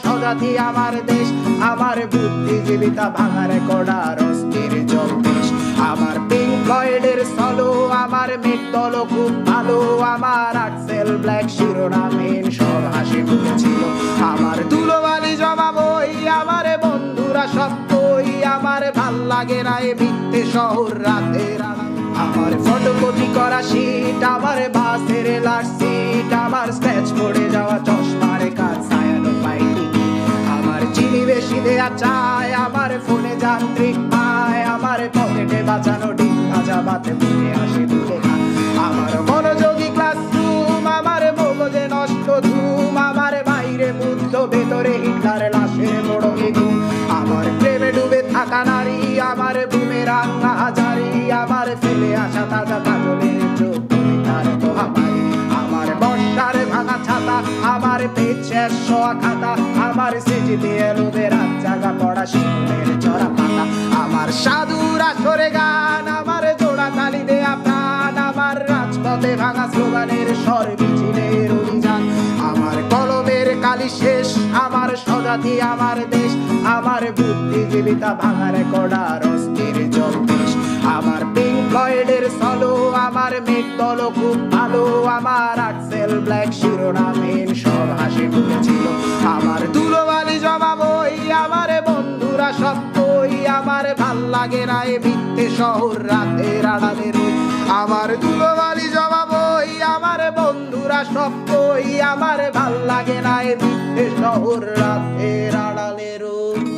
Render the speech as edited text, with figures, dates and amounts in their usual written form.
স্বজাতি আমার দেশ, আমার বুদ্ধিজীবিতা ভাঙা রেকর্ড আর অস্থির জলদেশ। আমার পিঙ্ক ফ্লয়েডের সলো, আমার মেট দল খুব ভালো, আমার আক্সেল ব্ল্যাক শিরোনামহীন সব হাসি মুখেছিল। আমার ধুলোবালি জমা বই, আমার বন্ধুরা সত্যই, আমার ভাল লাগে না এ মিথ্যে শহর রাতের আড়াল। আমার ফটোকপি করা শীট, আমার বাসের লাস্ট সিট, আমার স্ক্র্যাচ পড়ে যাওয়া চশমার কাজ ছায়ানো পাইনি। আমার চিনি বেশি দেয়া চায়, আমার ফোনে যান্ত্রিক পায়, আমার পকেটে বাঁচানো ডিম ভাজা বাতে বুকে আসে দুলে খা। আমার মনোযোগী ক্লাসরুম, আমার মগজে নষ্ট ধুম, আমার বাইরে বুদ্ধ ভেতরে হিটলার লাশের বড় ঘুম। আমার প্রেমে ডুবে থাকা নারী, আমার বুমেরাং হাজারি, আমার ফেলে আসা তাজা কাজলের চোখ তার মহামারী। আমার বর্ষার ভাঙা ছাতা, আমার পেট শেষ শোয়া খাতা, আমার সেজিতে এলোদের রাত জাগা পড়া শিশুদের চড়া পাতা। আমার সাধুর আসরে গান, আমার জোড়া তালি দেয়া প্রাণ, আমার রাজপথে ভাঙা স্লোগানের স্বর মিছিলের অভিযান। আমার কলমের কালি শেষ, আমার স্বজাতি আমার দেশ, আমার বুদ্ধিজীবিতা ভাঙা রেকর্ড আর অস্থির জলদেশ। আমার পিঙ্ক ফ্লয়েডের সলো, আমার মেট দল খুব ভালো, আমার আক্সেল ব্ল্যাক শিরোনামহীন সব হাসি মুখেছিল। আমার ধুলোবালি জমা বই, আমার বন্ধুরা সত্যই, আমার ভাল লাগে না এ মিথ্যে শহর রাতের আড়ালে রই। আমার ধুলোবালি জমা বই, আমার বন্ধুরা সত্যই, আমার ভাল লাগে না এ মিথ্যে শহর রাতের আড়ালে রই।